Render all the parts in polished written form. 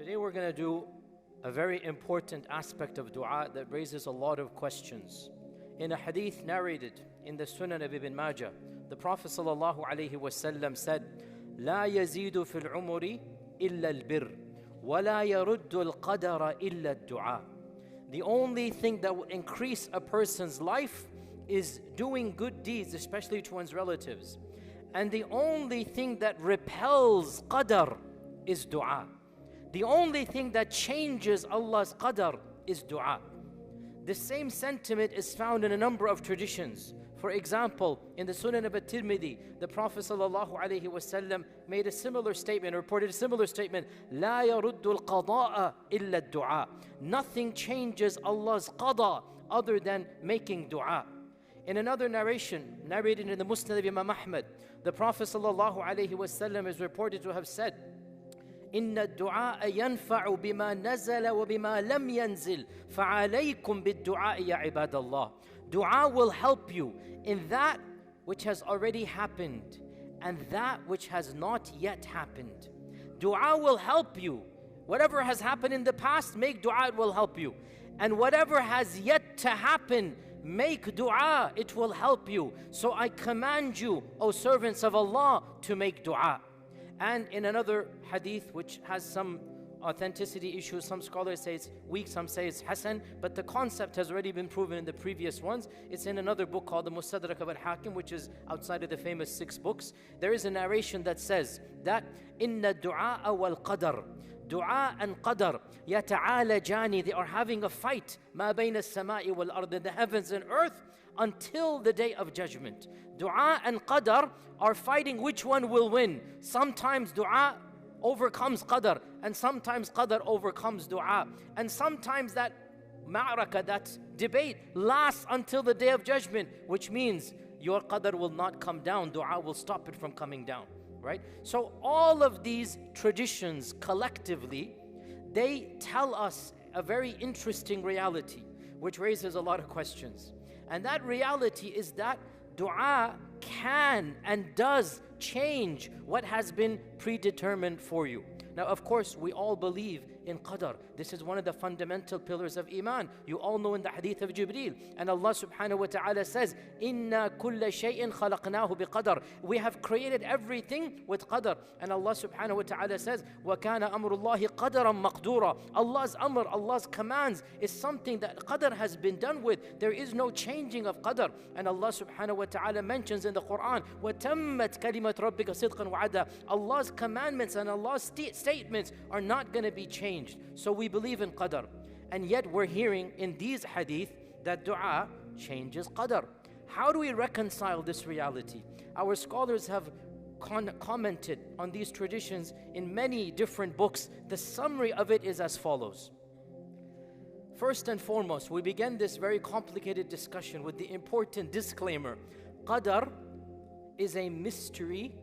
Today we're going to do a very important aspect of dua that raises a lot of questions. In a hadith narrated in the Sunan of Ibn Majah, the Prophet ﷺ said, لا يزيد في العمر إلا البر ولا يرد القدر إلا الدعاء. The only thing that will increase a person's life is doing good deeds, especially to one's relatives. And the only thing that repels qadr is dua. The only thing that changes Allah's qadr is dua. The same sentiment is found in a number of traditions. For example, in the Sunan of At-Tirmidhi, the Prophet ﷺ made a similar statement, reported a similar statement, لا يرد القضاء إلا الدعاء. Nothing changes Allah's qada other than making dua. In another narration, narrated in the Musnad of Imam Ahmad, the Prophet ﷺ is reported to have said, إن الدعاء ينفع بما نزل وبما لم ينزل فعليكم بالدعاء يا عباد الله. Dua will help you in that which has already happened and that which has not yet happened. Dua will help you. Whatever has happened in the past, make dua, it will help you. And whatever has yet to happen, make dua, it will help you. So I command you, O servants of Allah, to make dua. And in another hadith which has some authenticity issues, some scholars say it's weak, some say it's hasan, but the concept has already been proven in the previous ones. It's in another book called the Mustadrak of Al-Hakim, which is outside of the famous 6 books. There is a narration that says that inna du'a wal qadr, dua and qadr yata'alajani, they are having a fight ma bayna as-sama'i wal ard, in the heavens and earth, until the day of judgment. Dua and qadr are fighting which one will win. Sometimes dua overcomes qadr, and sometimes qadr overcomes dua. And sometimes that ma'raka, that debate, lasts until the day of judgment, which means your qadr will not come down, dua will stop it from coming down, right? So all of these traditions collectively, they tell us a very interesting reality, which raises a lot of questions. And that reality is that dua can and does change what has been predetermined for you. Now, of course, we all believe in qadr. This is one of the fundamental pillars of iman. You all know in the hadith of Jibreel, and Allah subhanahu wa ta'ala says, Inna kulla shay'in khalaqnahu biqadr. We have created everything with qadr. And Allah subhanahu wa ta'ala says, Wa kana amrullahi qadaran maqdura. Allah's amr, Allah's commands is something that qadr has been done with. There is no changing of qadr. And Allah subhanahu wa ta'ala mentions in the Quran, Wa tammat kalimat rabbika sidqan wa ada. Allah's commandments and Allah's statements are not going to be changed. So we believe in qadr. And yet we're hearing in these hadith that dua changes qadr. How do we reconcile this reality? Our scholars have commented on these traditions in many different books. The summary of it is as follows. First and foremost, we begin this very complicated discussion with the important disclaimer. Qadr is a mystery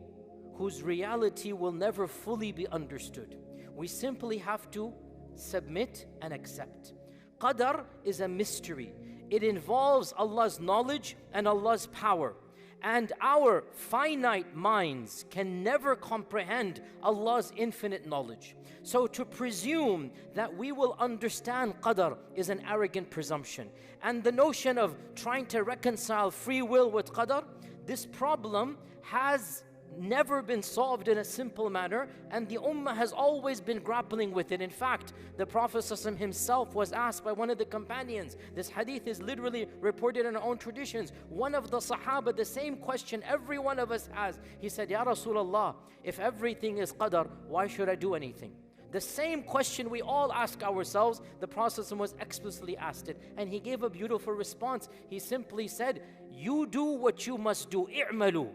whose reality will never fully be understood. We simply have to submit and accept. Qadr is a mystery. It involves Allah's knowledge and Allah's power. And our finite minds can never comprehend Allah's infinite knowledge. So to presume that we will understand qadr is an arrogant presumption. And the notion of trying to reconcile free will with qadr, this problem has never been solved in a simple manner, and the ummah has always been grappling with it. In fact, the Prophet ﷺ himself was asked by one of the companions. This hadith is literally reported in our own traditions. One of the Sahaba, the same question every one of us has. He said, Ya Rasulullah, if everything is qadr, why should I do anything? The same question we all ask ourselves, the Prophet ﷺ was explicitly asked it, and he gave a beautiful response. He simply said, you do what you must do, i'malu.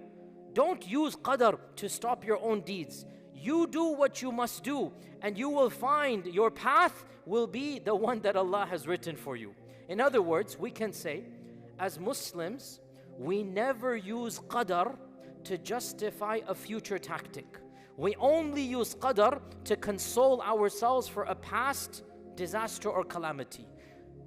Don't use qadr to stop your own deeds. You do what you must do, and you will find your path will be the one that Allah has written for you. In other words, we can say, as Muslims, we never use qadr to justify a future tactic. We only use qadr to console ourselves for a past disaster or calamity.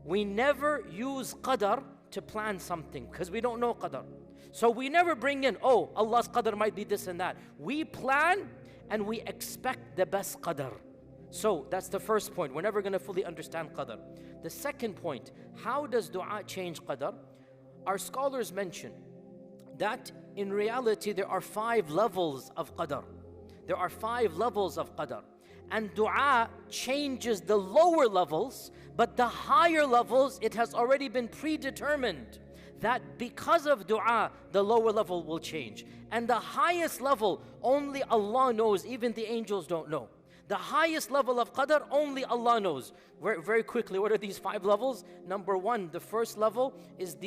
We never use qadr to plan something because we don't know qadr. So we never bring in, oh, Allah's qadr might be this and that. We plan and we expect the best qadr. So that's the first point. We're never going to fully understand Qadr. The second point, how does dua change Qadr? Our scholars mention that in reality there are 5 levels of Qadr. There are 5 levels of Qadr. And dua changes the lower levels, but the higher levels, it has already been predetermined that because of dua, the lower level will change. And the highest level, only Allah knows, even the angels don't know. The highest level of Qadr, only Allah knows. Very quickly, what are these 5 levels? Number 1, the first level is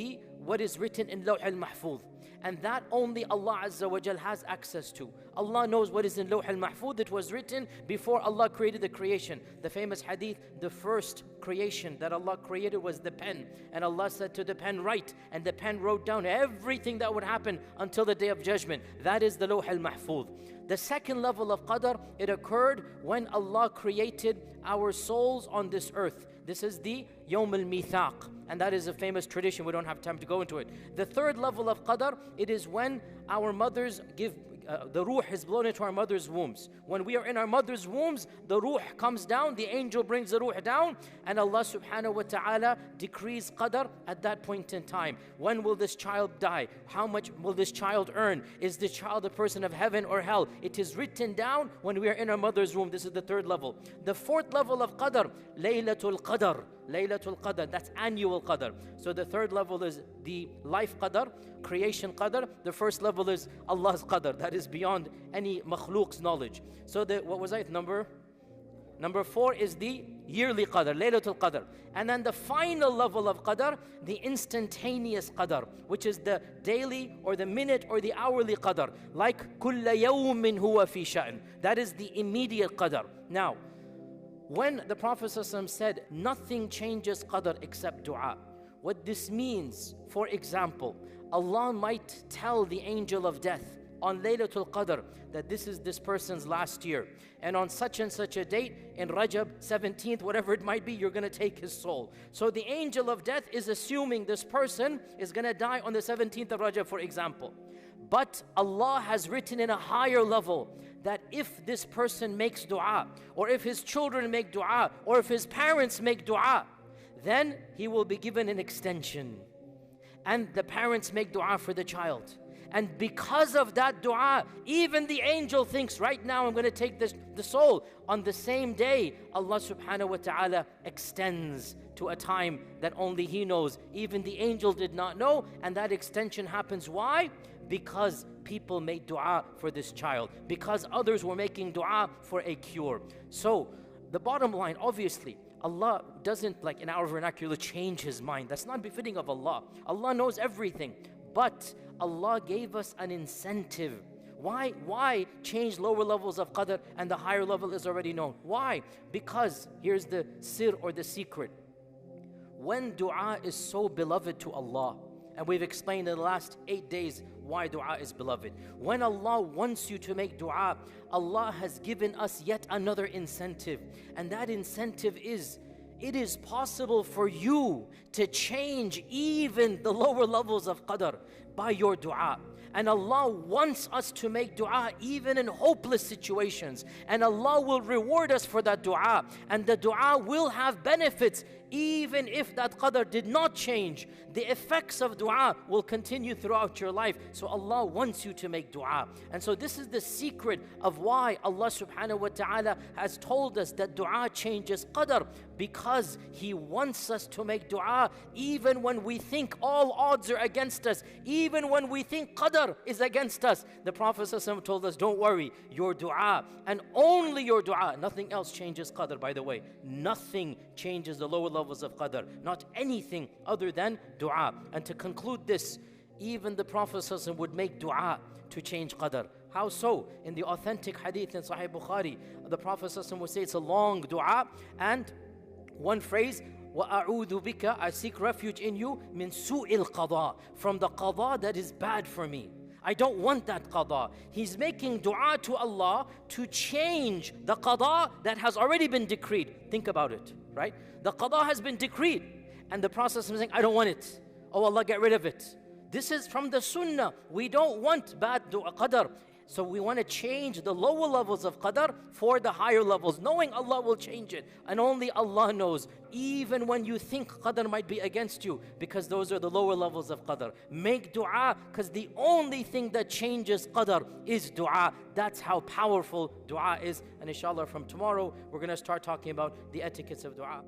what is written in Lawh al-Mahfuz. And that only Allah Azza wa Jal has access to. Allah knows what is in Lawh al-Mahfuz. It was written before Allah created the creation. The famous hadith, the first creation that Allah created was the pen. And Allah said to the pen, write. And the pen wrote down everything that would happen until the day of judgment. That is the Lawh al-Mahfuz. The second level of Qadr, it occurred when Allah created our souls on this earth. This is the Yawm al-Mithaq, and that is a famous tradition. We don't have time to go into it. The third level of Qadr, it is when our mothers give, the ruh is blown into our mother's wombs. When we are in our mother's wombs, the ruh comes down, the angel brings the ruh down, and Allah subhanahu wa ta'ala decrees Qadr at that point in time. When will this child die? How much will this child earn? Is this child a person of heaven or hell? It is written down when we are in our mother's womb. This is the third level. The fourth level of Qadr, Laylatul Qadr. Laylatul Qadr, that's annual Qadr. So the third level is the life Qadr, creation Qadr. The first level is Allah's Qadr, that is beyond any makhluq's knowledge. So what was that number? Number 4 is the yearly Qadr, Laylatul Qadr. And then the final level of Qadr, the instantaneous Qadr, which is the daily or the minute or the hourly Qadr. Like كُلَّ يَوْمٍ هُوَ فِي شَأْنٍ. That is the immediate Qadr. Now, when the Prophet ﷺ said, nothing changes Qadr except dua. What this means, for example, Allah might tell the angel of death on Laylatul Qadr that this is this person's last year. And on such and such a date, in Rajab 17th, whatever it might be, you're going to take his soul. So the angel of death is assuming this person is going to die on the 17th of Rajab, for example. But Allah has written in a higher level that if this person makes dua, or if his children make dua, or if his parents make dua, then he will be given an extension. And the parents make dua for the child. And because of that dua, even the angel thinks, right now I'm going to take the soul. On the same day, Allah subhanahu wa ta'ala extends to a time that only He knows. Even the angel did not know, and that extension happens. Why? Because people made dua for this child. Because others were making dua for a cure. So, the bottom line, obviously, Allah doesn't, like in our vernacular, change His mind. That's not befitting of Allah. Allah knows everything. But Allah gave us an incentive. Why change lower levels of Qadr and the higher level is already known? Why? Because, here's the sir or the secret. When dua is so beloved to Allah, and we've explained in the last 8 days why dua is beloved. When Allah wants you to make dua, Allah has given us yet another incentive. And that incentive is, it is possible for you to change even the lower levels of Qadr by your dua. And Allah wants us to make dua even in hopeless situations. And Allah will reward us for that dua. And the dua will have benefits even if that Qadr did not change. The effects of dua will continue throughout your life. So Allah wants you to make dua. And so this is the secret of why Allah subhanahu wa ta'ala has told us that dua changes Qadr. Because He wants us to make dua even when we think all odds are against us. Even when we think Qadr is against us. The Prophet ﷺ told us, don't worry, your dua and only your dua. Nothing else changes Qadr, by the way. Nothing changes the lower levels of Qadr. Not anything other than dua. And to conclude this, even the Prophet ﷺ would make dua to change Qadr. How so? In the authentic hadith in Sahih Bukhari, the Prophet ﷺ would say it's a long dua, and one phrase, وَأَعُوذُ بِكَ, I seek refuge in you, مِن سُوءِ الْقَضَاء, from the qada that is bad for me. I don't want that qada. He's making dua to Allah to change the qada that has already been decreed. Think about it, right? The qada has been decreed, and the Prophet is saying, I don't want it. Oh Allah, get rid of it. This is from the sunnah. We don't want bad qadr. So we want to change the lower levels of Qadr for the higher levels, knowing Allah will change it. And only Allah knows, even when you think Qadr might be against you, because those are the lower levels of Qadr. Make dua, because the only thing that changes Qadr is dua. That's how powerful dua is. And inshallah from tomorrow, we're going to start talking about the etiquettes of dua.